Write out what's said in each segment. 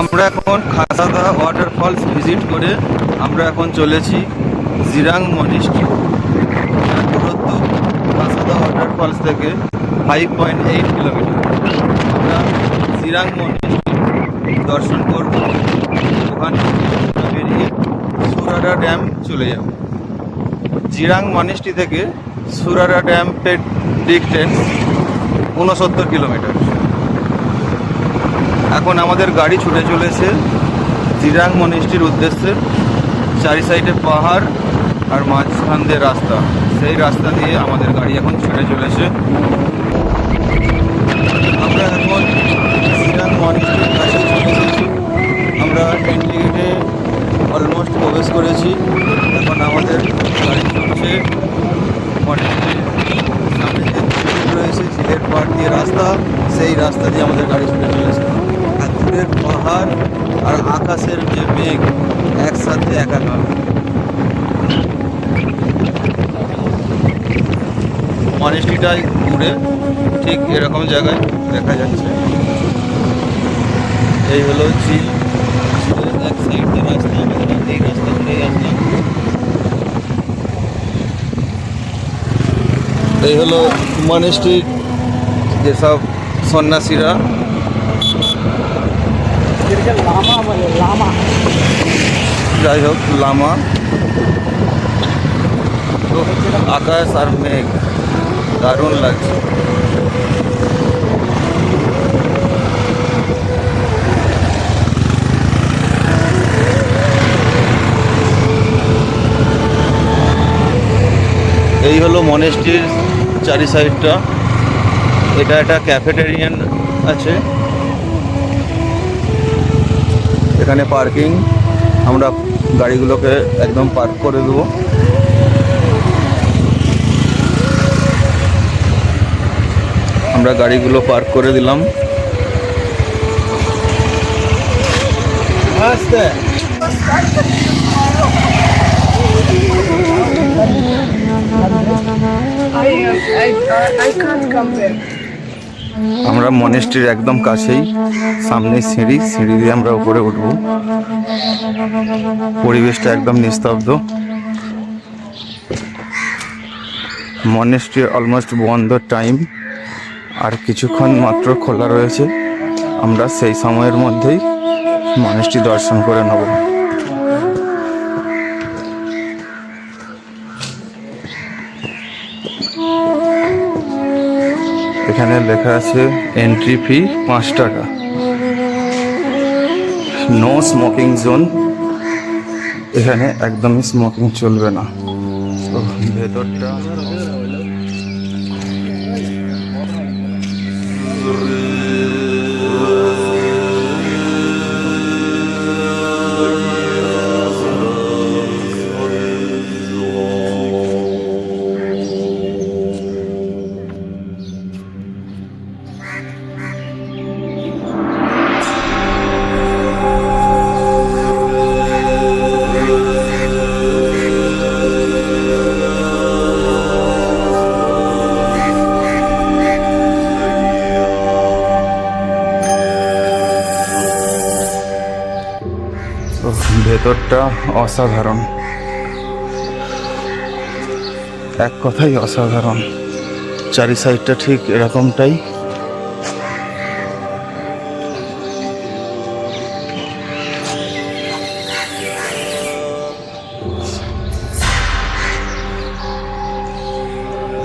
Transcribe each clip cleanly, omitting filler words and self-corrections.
আমরা এখন খাসাদা waterfalls visit করে আমরা এখন চলেছি জিরাং মনিস্ট্রি। দূরত্ব খাসাদা ওয়াটারফলস থেকে 5.8 কিলোমিটার। আমরা জিরাং মনিস্ট্রি দর্শন করব, ওখান থেকে বেরিয়ে সুরাডা ড্যাম চলে যাব। জিরাং মনিস্ট্রি থেকে সুরাডা ড্যামের ডিস্টেন্স 69 কিলোমিটার। এখন আমাদের গাড়ি ছুটে চলেছে জিরাং মনিস্ট্রির উদ্দেশ্যে। চারি সাইডে পাহাড় আর মাঝখান দিয়ে রাস্তা, সেই রাস্তা দিয়ে আমাদের গাড়ি এখন ছুটে চলেছে। আমরা এখন জিরাং মনিস্ট্রির কাছে চলে এসেছি। আমরা এন্ট্রি গেটে অলমোস্ট প্রবেশ করেছি। এখন আমাদের গাড়ি ছুটছে মনিস্ট্রির সামনে যে ঝিল রয়েছে, ঝিলের পাড় দিয়ে রাস্তা, সেই রাস্তা দিয়ে আমাদের গাড়ি ছুটে চলেছে। আর দূরের পাহাড় আর আকাশের যে মেঘ একসাথে একাকার। মনিস্ট্রিটাই দূরে ঠিক এরকম জায়গায় দেখা যাচ্ছে। এই হলো ঝিল, এক সাইড দিয়ে রাস্তা, আমাদের এই রাস্তা ধরেই আসলাম। এই হলো মনিস্ট্রির যেসব সন্ন্যাসীরা, যাই হোক লামা। তো আকাশ আর মেঘ দারুণ লাগছে। এই হলো মনেস্ট্রির চারি সাইডটা। এটা একটা ক্যাফেটেরিয়ান আছে, এখানে পার্কিং। আমরা গাড়িগুলোকে একদম পার্ক করে দেবো। আমরা গাড়িগুলো পার্ক করে দিলাম। আমরা মনেস্ট্রির একদম কাছেই, সামনে সিঁড়ি, সিঁড়ি দিয়ে আমরা উপরে উঠবো। পরিবেশটা একদম নিস্তব্ধ। মনেস্ট্রি অলমোস্ট বন্ধ টাইম, আর কিছুক্ষণ মাত্র খোলা রয়েছে। আমরা সেই সময়ের মধ্যেই মনেস্ট্রি দর্শন করে নেব। এখানে লেখা আছে এন্ট্রি ফি 5 টাকা, নো স্মোকিং জোন। এখানে একদমই স্মোকিং চলবে না। তো ভেতরটা ভেতরটা অসাধারণ, এক কথাই অসাধারণ। চারি সাইডটা ঠিক এরকমটাই।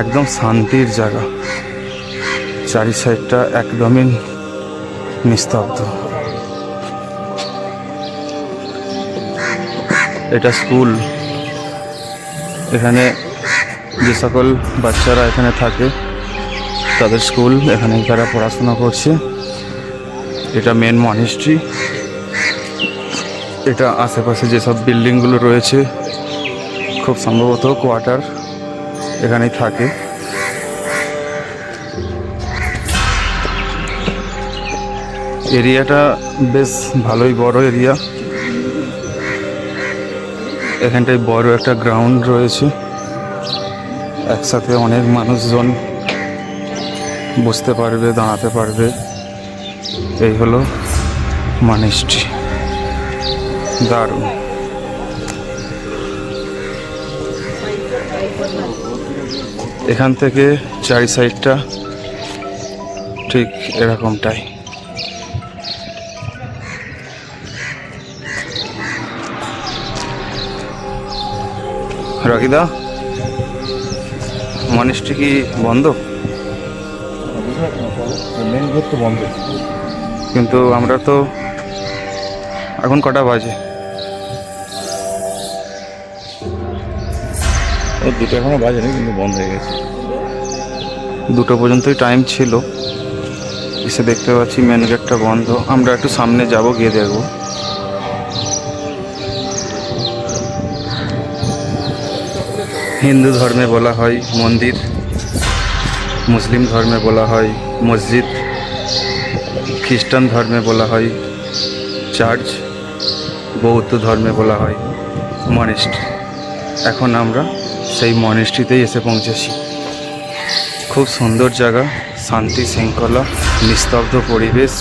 একদম শান্তির জায়গা, চারি সাইডটা একদমই নিস্তব্ধ। এটা স্কুল, এখানে যে সকল বাচ্চারা এখানে থাকে তাদের স্কুল, এখানে তারা পড়াশোনা করছে। এটা মেন মনিস্ট্রি। এটা আশেপাশে যেসব বিল্ডিংগুলো রয়েছে খুব সম্ভবত কোয়ার্টার এখানেই থাকে। এরিয়াটা বেশ ভালোই বড় এরিয়া। এখানটায় বড় একটা গ্রাউন্ড রয়েছে, একসাথে অনেক মানুষজন বসতে পারবে, দাঁড়াতে পারবে। এই হলো মনিস্ট্রি দারুণ। এখান থেকে চারি সাইডটা ঠিক এরকমটাই। রাকিদা, মনিস্ট্রি কি বন্ধ? মেন গেট তো বন্ধ। কিন্তু আমরা তো এখন কটা বাজে? দুটো এখনো বাজেনি, কিন্তু বন্ধ হয়ে গেছে। 2টো পর্যন্তই টাইম ছিল। এসে দেখতে পাচ্ছি মেন গেটটা বন্ধ। আমরা একটু সামনে যাব, গিয়ে দেখব। হিন্দু ধর্মে বলা হয় মন্দির, মুসলিম ধর্মে বলা হয় মসজিদ, খ্রিস্টান ধর্মে বলা হয় চার্চ, বৌদ্ধ ধর্মে বলা হয় মনিস্ট্রি। এখন আমরা সেই মনিস্ট্রিতেই এসে পৌঁছেছি। খুব সুন্দর জায়গা, শান্তি শৃঙ্খলা, নিস্তব্ধ পরিবেশ,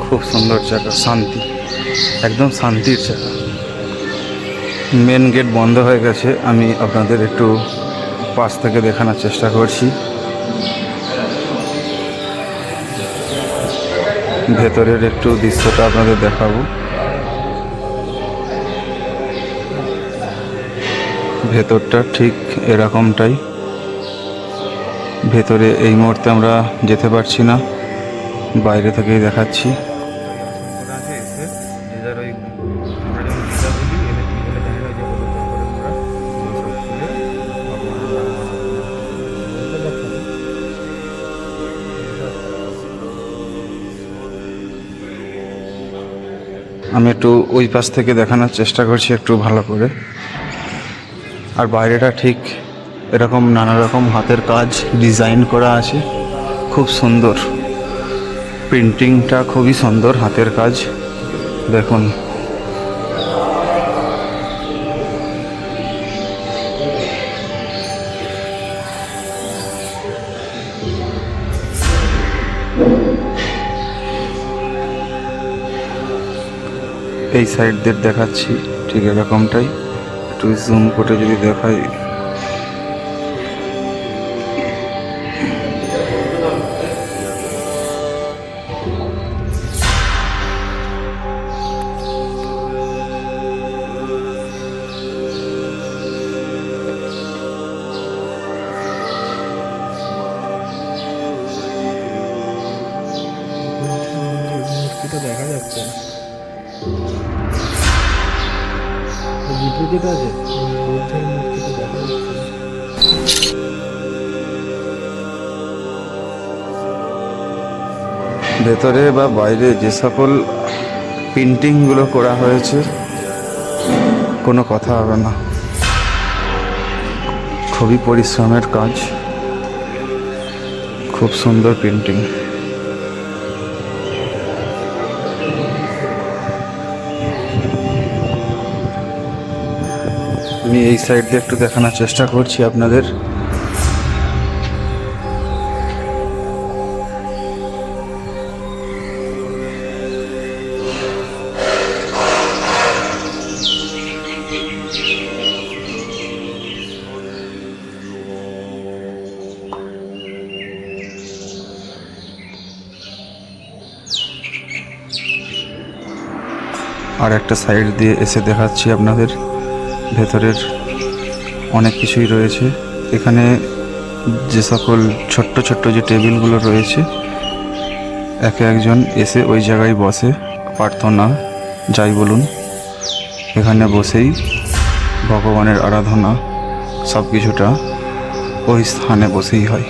খুব সুন্দর জায়গা, শান্তি, একদম শান্তির জায়গা। মেন গেট বন্ধ হয়ে গেছে। আমি আপনাদের একটু পাশ থেকে দেখানোর চেষ্টা করছি। ভেতরের একটু দৃশ্যটা আপনাদের দেখাবো। ভেতরটা ঠিক এরকমটাই। ভেতরে এই মুহূর্তে আমরা যেতে পারছি না, বাইরে থেকেই দেখাচ্ছি। আমি একটু ওই পাশ থেকে দেখানোর চেষ্টা করছি একটু ভালো করে। আর বাইরেটা ঠিক এরকম নানা রকম হাতের কাজ ডিজাইন করা আছে, খুব সুন্দর। প্রিন্টিংটা খুবই সুন্দর, হাতের কাজ দেখুন। এই সাইড দিয়ে দেখাচ্ছি ঠিক এরকমটাই। একটু জুম করে যদি দেখাই, মূর্তিটা দেখা যাচ্ছে না। ভিতরে যেটা আছে বুদ্ধের মূর্তিটা দেখা যাচ্ছে না। ভেতরে বা বাইরে যে সকল পেন্টিংগুলো করা হয়েছে, কোনো কথা হবে না। খুবই পরিশ্রমের কাজ, খুব সুন্দর পেন্টিং। আমি এই সাইড দিয়ে একটু দেখানোর চেষ্টা করছি আপনাদের। আর একটা সাইড দিয়ে এসে দেখাচ্ছি আপনাদের। ভেতরের অনেক কিছুই রয়েছে। এখানে যে সকল ছোট্ট ছোট্ট যে টেবিলগুলো রয়েছে, একে একজন এসে ওই জায়গায় বসে, প্রার্থনা যাই বলুন, এখানে বসেই ভগবানের আরাধনা সব কিছুটা ওই স্থানে বসেই হয়।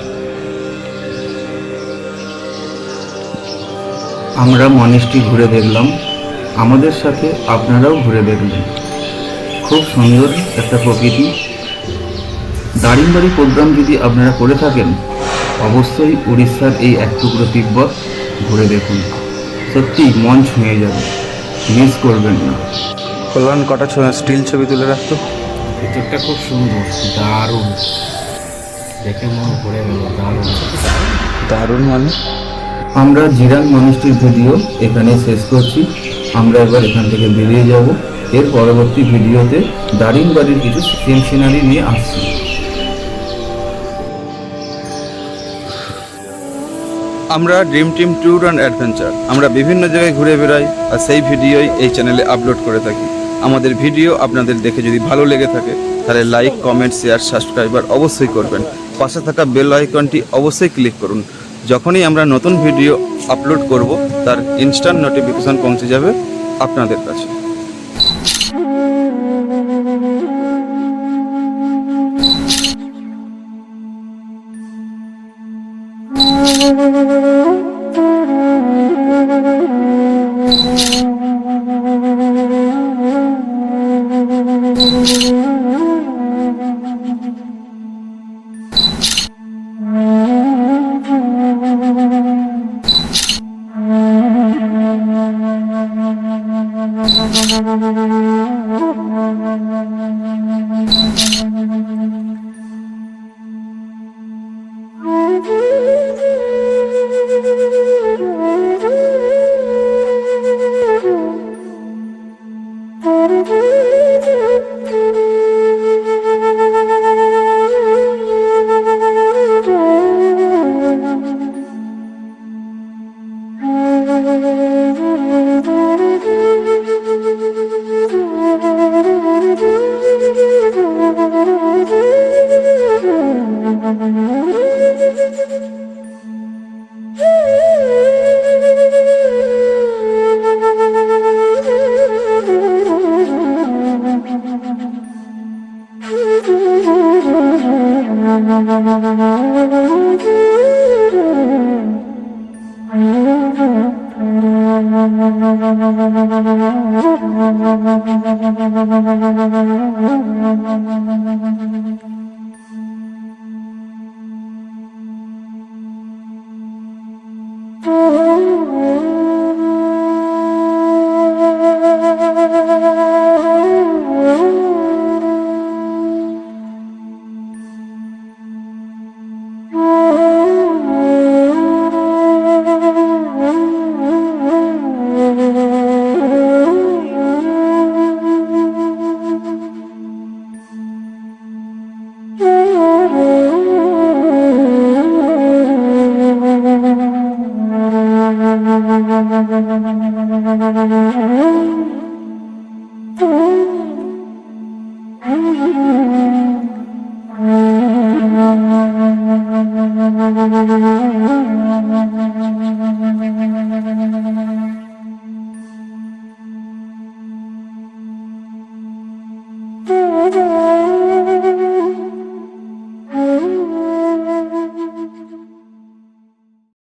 আমরা মনিস্ট্রি ঘুরে দেখলাম, আমাদের সাথে আপনারাও ঘুরে দেখবেন। খুব সুন্দর একটা প্রকৃতি। দারিমবাড়ি প্রোগ্রাম যদি আপনারা করে থাকেন, অবশ্যই উড়িষ্যার এই এক টুকরো তিব্বত ঘুরে দেখুন। সত্যি মন ছুঁয়ে যাবে, মিস করবেন না। কল্যাণ কটা স্টিল ছবি তুলে রাখতো। ভিতরটা খুব সুন্দর, দারুণ, দেখে মন ভরে গেল। দারুণ দারুণ মানে আমরা জিরাং মনিস্ট্রির ভিডিও এখানে শেষ করছি। আমরা এবার এখান থেকে বেরিয়ে যাব। এর পরবর্তী ভিডিওতে দারিংবাড়ির কিছু সিন সিনারি নিয়ে আসছি। আমরা dream team tour and adventure আমরা বিভিন্ন জায়গায় ঘুরে বেড়াই, আর সেই ভিডিওই এই চ্যানেলে আপলোড করে থাকি। আমাদের ভিডিও আপনাদের দেখে যদি ভালো লেগে থাকে তাহলে লাইক, কমেন্ট, শেয়ার, সাবস্ক্রাইবার অবশ্যই করবেন। পাশে থাকা বেল আইকনটি অবশ্যই ক্লিক করুন। যখনই আমরা নতুন ভিডিও আপলোড করব তার ইনস্ট্যান্ট নোটিফিকেশন পৌঁছে যাবে আপনাদের কাছে। Thank you.